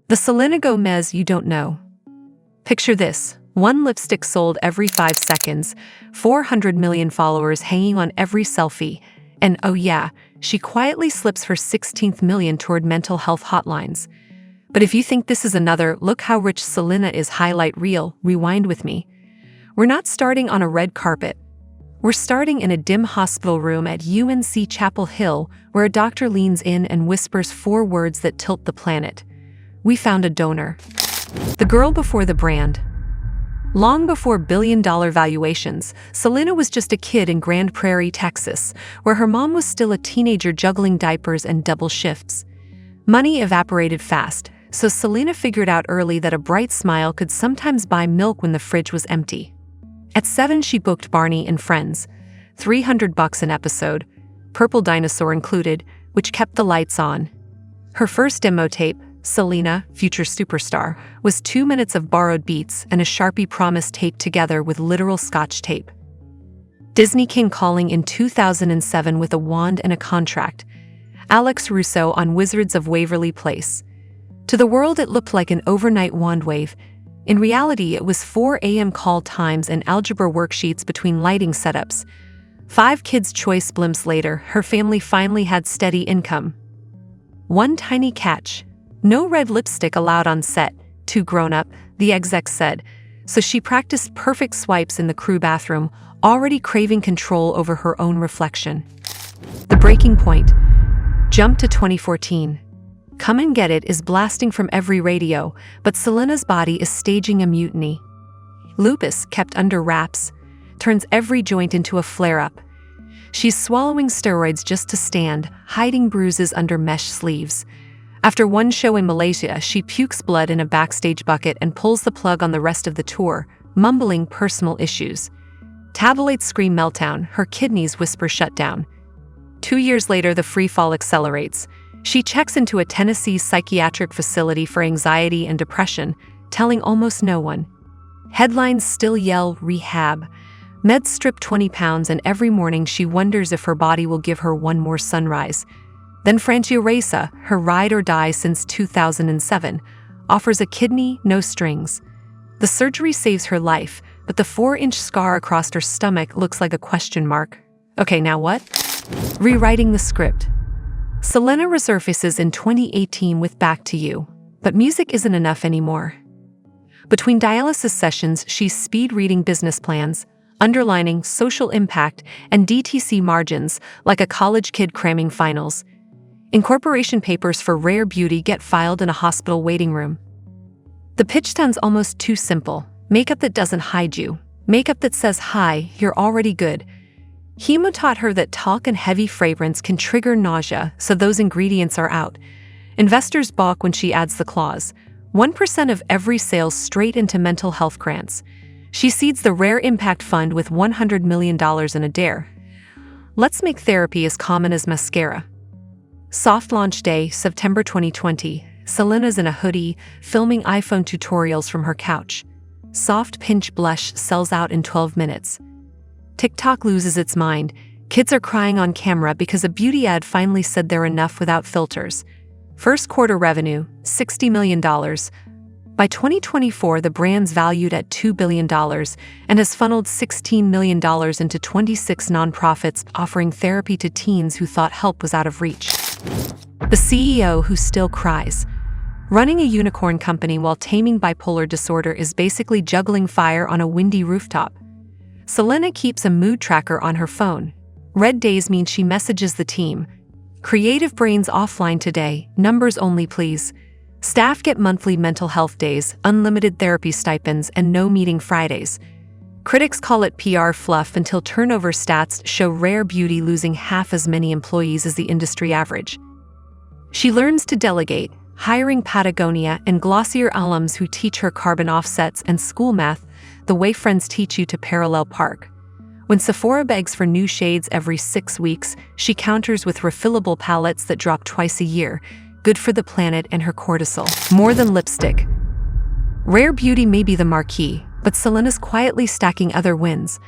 The Selena Gomez you don't know. Picture this. One lipstick sold every 5 seconds, 400 million followers hanging on every selfie, and oh yeah, she quietly slips her 16th million toward mental health hotlines. But if you think this is another look how rich Selena is highlight reel, rewind with me. We're not starting on a red carpet. We're starting in a dim hospital room at UNC Chapel Hill, where a doctor leans in and whispers 4 words that tilt the planet. We found a donor. The girl before the brand. Long before billion-dollar valuations, Selena was just a kid in Grand Prairie, Texas, where her mom was still a teenager juggling diapers and double shifts. Money evaporated fast, so Selena figured out early that a bright smile could sometimes buy milk when the fridge was empty. At 7, she booked Barney and Friends, $300 an episode, Purple Dinosaur included, which kept the lights on. Her first demo tape, Selena, Future Superstar, was 2 minutes of borrowed beats and a Sharpie promise taped together with literal Scotch tape. Disney came calling in 2007 with a wand and a contract. Alex Russo on Wizards of Waverly Place. To the world it looked like an overnight wand wave. In reality it was 4 a.m. call times and algebra worksheets between lighting setups. 5 kids' choice blimps later, her family finally had steady income. One tiny catch. No red lipstick allowed on set, too grown up, the exec said, so she practiced perfect swipes in the crew bathroom, already craving control over her own reflection. The breaking point. Jump to 2014. Come and Get It is blasting from every radio, but Selena's body is staging a mutiny. Lupus, kept under wraps, turns every joint into a flare-up. She's swallowing steroids just to stand, hiding bruises under mesh sleeves. After one show in Malaysia, she pukes blood in a backstage bucket and pulls the plug on the rest of the tour, mumbling personal issues. Tabloids scream meltdown, her kidneys whisper shutdown. 2 years later, the free fall accelerates. She checks into a Tennessee psychiatric facility for anxiety and depression, telling almost no one. Headlines still yell rehab. Meds strip 20 pounds, and every morning she wonders if her body will give her one more sunrise. Then Francia Reza, her ride or die since 2007, offers a kidney, no strings. The surgery saves her life, but the 4-inch scar across her stomach looks like a question mark. Okay, now what? Rewriting the script. Selena resurfaces in 2018 with Back to You, but music isn't enough anymore. Between dialysis sessions, she's speed-reading business plans, underlining social impact and DTC margins like a college kid cramming finals. Incorporation papers for Rare Beauty get filed in a hospital waiting room. The pitch sounds almost too simple. Makeup that doesn't hide you. Makeup that says, hi, you're already good. Hemo taught her that talc and heavy fragrance can trigger nausea, so those ingredients are out. Investors balk when she adds the clause. 1% of every sale straight into mental health grants. She seeds the Rare Impact Fund with $100 million in a dare. Let's make therapy as common as mascara. Soft launch day, September 2020. Selena's in a hoodie, filming iPhone tutorials from her couch. Soft pinch blush sells out in 12 minutes. TikTok loses its mind. Kids are crying on camera because a beauty ad finally said they're enough without filters. First quarter revenue, $60 million. By 2024, the brand's valued at $2 billion and has funneled $16 million into 26 nonprofits offering therapy to teens who thought help was out of reach. The CEO who still cries. Running a unicorn company while taming bipolar disorder is basically juggling fire on a windy rooftop. Selena keeps a mood tracker on her phone. Red days mean she messages the team. Creative brains offline today, numbers only please. Staff get monthly mental health days, unlimited therapy stipends, and no meeting Fridays. Critics call it PR fluff until turnover stats show Rare Beauty losing half as many employees as the industry average. She learns to delegate, hiring Patagonia and Glossier alums who teach her carbon offsets and school math the way friends teach you to parallel park. When Sephora begs for new shades every 6 weeks, she counters with refillable palettes that drop twice a year, good for the planet and her cortisol. More than lipstick. Rare Beauty may be the marquee, but Selena's quietly stacking other wins.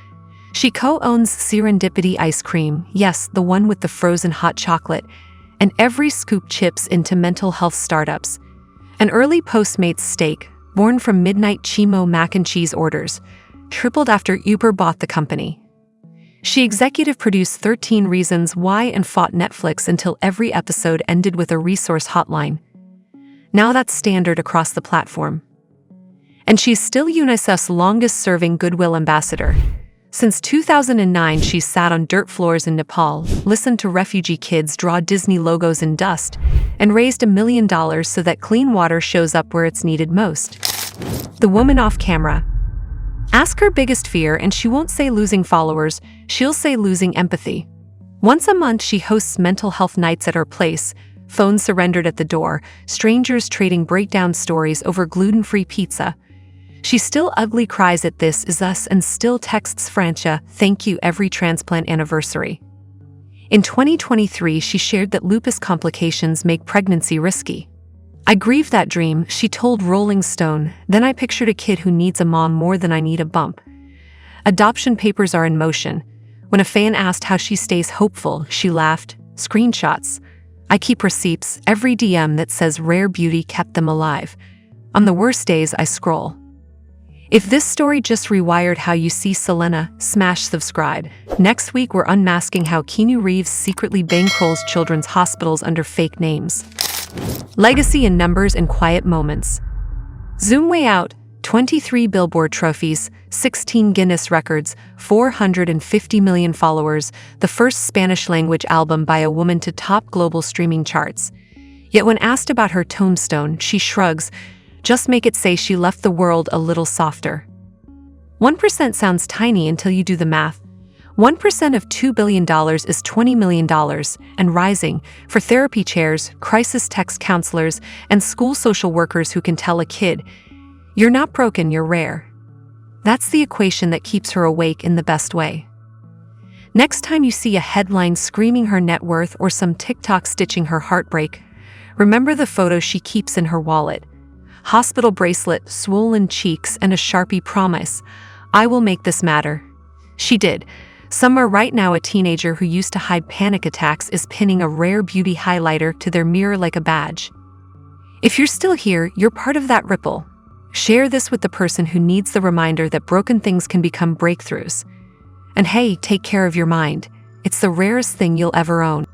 She co-owns Serendipity Ice Cream, yes, the one with the frozen hot chocolate, and every scoop chips into mental health startups. An early Postmates steak, born from midnight Chimo mac and cheese orders, tripled after Uber bought the company. She executive produced 13 Reasons Why and fought Netflix until every episode ended with a resource hotline. Now that's standard across the platform. And she's still UNICEF's longest-serving Goodwill ambassador. Since 2009, she's sat on dirt floors in Nepal, listened to refugee kids draw Disney logos in dust, and raised $1 million so that clean water shows up where it's needed most. The woman off camera. Ask her biggest fear and she won't say losing followers, she'll say losing empathy. Once a month, she hosts mental health nights at her place, phones surrendered at the door, strangers trading breakdown stories over gluten-free pizza. She still ugly cries at This Is Us and still texts Francia, thank you every transplant anniversary. In 2023, she shared that lupus complications make pregnancy risky. I grieved that dream, she told Rolling Stone, then I pictured a kid who needs a mom more than I need a bump. Adoption papers are in motion. When a fan asked how she stays hopeful, she laughed, screenshots. I keep receipts, every DM that says rare beauty kept them alive. On the worst days, I scroll. If this story just rewired how you see Selena, smash subscribe. Next week, we're unmasking how Keanu Reeves secretly bankrolls children's hospitals under fake names. Legacy in numbers and quiet moments. Zoom way out, 23 Billboard trophies, 16 Guinness records, 450 million followers, the first Spanish-language album by a woman to top global streaming charts. Yet when asked about her tombstone, she shrugs, just make it say she left the world a little softer. 1% sounds tiny until you do the math. 1% of $2 billion is $20 million, and rising, for therapy chairs, crisis text counselors, and school social workers who can tell a kid, you're not broken, you're rare. That's the equation that keeps her awake in the best way. Next time you see a headline screaming her net worth or some TikTok stitching her heartbreak, remember the photo she keeps in her wallet. Hospital bracelet, swollen cheeks, and a Sharpie promise, I will make this matter. She did. Somewhere right now, a teenager who used to hide panic attacks is pinning a rare beauty highlighter to their mirror like a badge. If you're still here, you're part of that ripple. Share this with the person who needs the reminder that broken things can become breakthroughs. And hey, take care of your mind. It's the rarest thing you'll ever own.